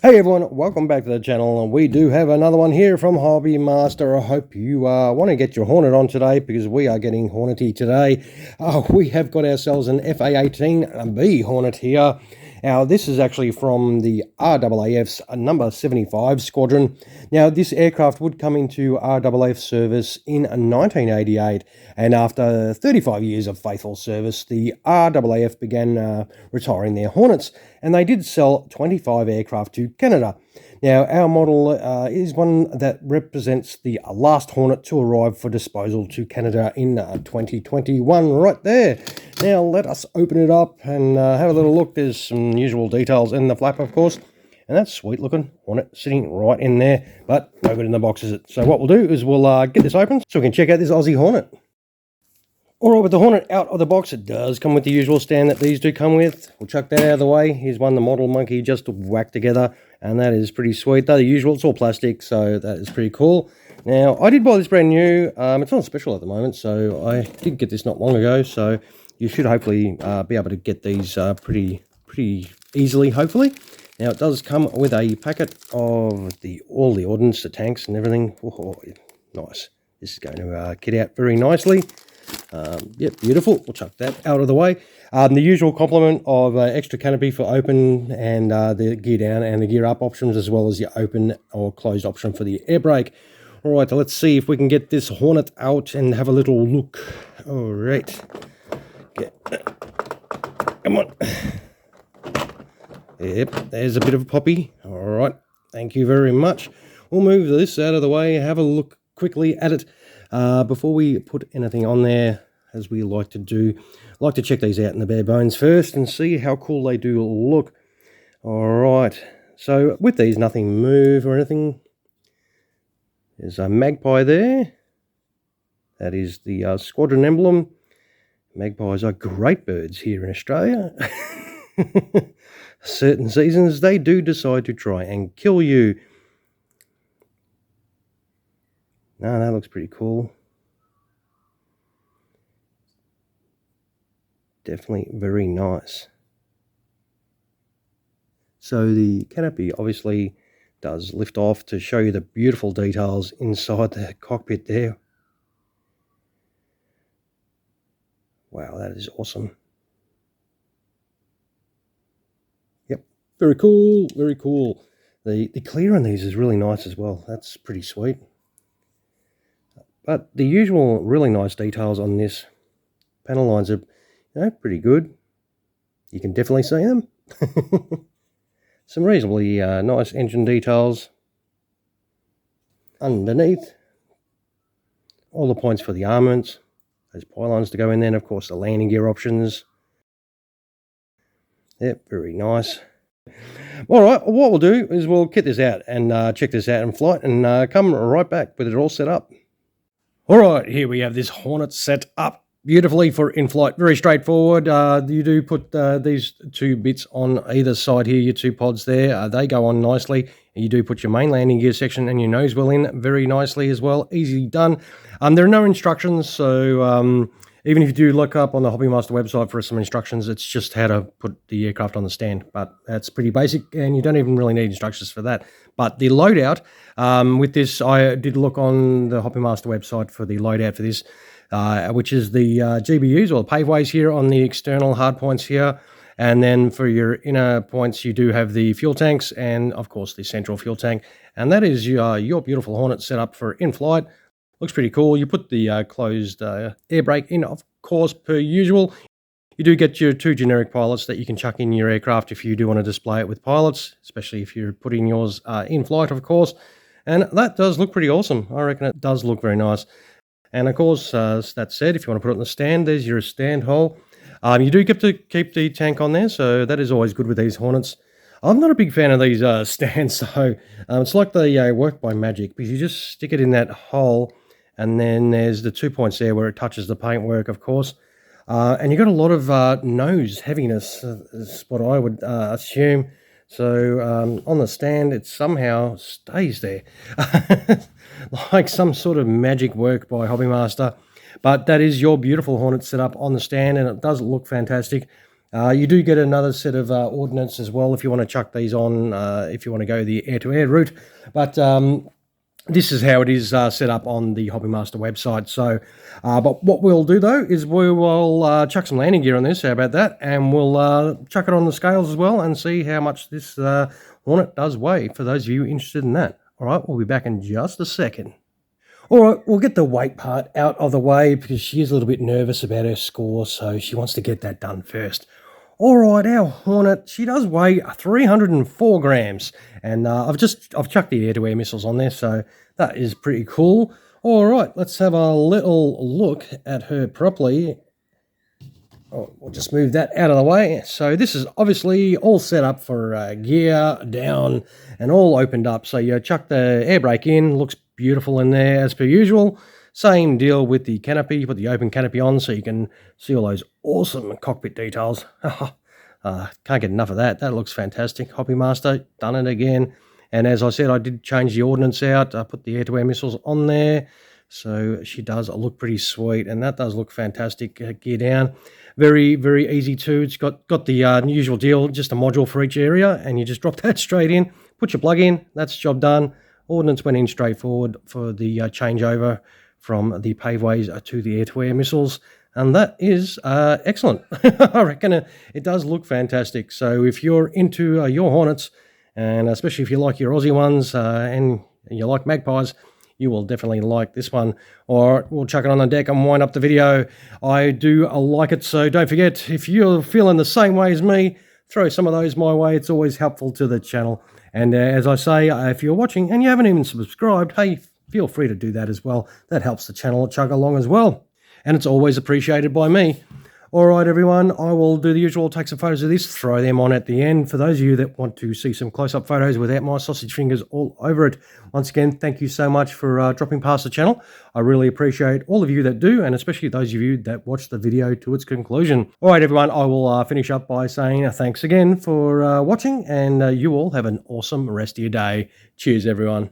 Hey everyone, welcome back to the channel, and we do have another one here from Hobby Master. I hope you want to get your Hornet on today, because we are getting Hornety today. We have got ourselves an A-18B Hornet here. Now this is actually from the RAAF's No. 75 Squadron. Now this aircraft would come into RAAF service in 1988, and after 35 years of faithful service, the RAAF began retiring their Hornets, and they did sell 25 aircraft to Canada. Now, our model is one that represents the last Hornet to arrive for disposal to Canada in 2021, right there. Now, let us open it up and have a little look. There's some usual details in the flap, of course, and that's sweet-looking Hornet sitting right in there, but no good in the box, is it? So what we'll do is we'll get this open so we can check out this Aussie Hornet. Alright, with the Hornet out of the box, it does come with the usual stand that these do come with. We'll chuck that out of the way. Here's one the model monkey just whacked together, and that is pretty sweet. They're the usual, it's all plastic, so that is pretty cool. Now, I did buy this brand new. It's on special at the moment, so I did get this not long ago, so you should hopefully be able to get these pretty easily, hopefully. Now, it does come with a packet of all the ordnance, the tanks and everything. Oh, nice. This is going to kit out very nicely. Yep, beautiful. We'll chuck that out of the way. The usual complement of extra canopy for open and the gear down and the gear up options, as well as your open or closed option for the air brake. All right, so let's see if we can get this Hornet out and have a little look. All right. Come on. Yep, there's a bit of a poppy. All right, thank you very much. We'll move this out of the way, have a look quickly at it. Before we put anything on there, as we like to do, like to check these out in the bare bones first and see how cool they do look. All right, so with these, nothing move or anything. There's a magpie there. That is the Squadron emblem. Magpies are great birds here in Australia. Certain seasons, they do decide to try and kill you. No, that looks pretty cool. Definitely very nice. So the canopy obviously does lift off to show you the beautiful details inside the cockpit there. Wow, that is awesome. Yep, very cool, very cool. The clear on these is really nice as well. That's pretty sweet. But the usual really nice details on this panel lines are, pretty good. You can definitely see them. Some reasonably nice engine details underneath. All the points for the armaments. Those pylons to go in there, and of course the landing gear options. Yep, very nice. All right, what we'll do is we'll kit this out and check this out in flight and come right back with it all set up. All right, here we have this Hornet set up beautifully for in-flight. Very straightforward. You do put these two bits on either side here, your two pods there. They go on nicely. You do put your main landing gear section and your nose wheel in very nicely as well. Easily done. There are no instructions, so even if you do look up on the Hobby Master website for some instructions, it's just how to put the aircraft on the stand. But that's pretty basic, and you don't even really need instructions for that. But the loadout, with this, I did look on the Hobby Master website for the loadout for this, which is the GBUs, or the paveways here on the external hard points here. And then for your inner points, you do have the fuel tanks and, of course, the central fuel tank. And that is your beautiful Hornet set up for in-flight. Looks pretty cool. You put the closed air brake in, of course, per usual. You do get your two generic pilots that you can chuck in your aircraft if you do want to display it with pilots, especially if you're putting yours in flight, of course. And that does look pretty awesome. I reckon it does look very nice. And of course, that said, if you want to put it in the stand, there's your stand hole. You do get to keep the tank on there, so that is always good with these Hornets. I'm not a big fan of these stands, so it's like they work by magic, because you just stick it in that hole, and then there's the 2 points there where it touches the paintwork, of course. And you've got a lot of nose heaviness, is what I would assume. So on the stand, it somehow stays there. Like some sort of magic work by Hobby Master. But that is your beautiful Hornet set up on the stand, and it does look fantastic. You do get another set of ordnance as well if you want to chuck these on, if you want to go the air-to-air route. But this is how it is set up on the Hobbymaster website. So, but what we'll do though is we will chuck some landing gear on this. How about that? And we'll chuck it on the scales as well and see how much this Hornet does weigh for those of you interested in that. All right, we'll be back in just a second. All right, we'll get the weight part out of the way because she is a little bit nervous about her score, so she wants to get that done first. All right, our Hornet, she does weigh 304 grams, and I've chucked the air-to-air missiles on there, so that is pretty cool. All right, let's have a little look at her properly. Oh, we'll just move that out of the way. So this is obviously all set up for gear down and all opened up. So you chuck the air brake in, looks beautiful in there as per usual. Same deal with the canopy. You put the open canopy on so you can see all those awesome cockpit details. Can't get enough of that. That looks fantastic. Hobbymaster, done it again. And as I said, I did change the ordnance out. I put the air-to-air missiles on there. So she does look pretty sweet. And that does look fantastic. Gear down. Very, very easy too. It's got the usual deal, just a module for each area. And you just drop that straight in. Put your plug in. That's job done. Ordnance went in straightforward for the changeover from the paveways to the air-to-air missiles, and that is excellent. I reckon it does look fantastic. So if you're into your Hornets, and especially if you like your Aussie ones and you like Magpies, you will definitely like this one. Or we'll chuck it on the deck and wind up the video. I do like it, so don't forget, if you're feeling the same way as me, throw some of those my way. It's always helpful to the channel. And as I say, if you're watching and you haven't even subscribed, hey, feel free to do that as well. That helps the channel chug along as well. And it's always appreciated by me. All right, everyone, I will do the usual, take some photos of this, throw them on at the end. For those of you that want to see some close-up photos without my sausage fingers all over it, once again, thank you so much for dropping past the channel. I really appreciate all of you that do, and especially those of you that watch the video to its conclusion. All right, everyone, I will finish up by saying thanks again for watching, and you all have an awesome rest of your day. Cheers, everyone.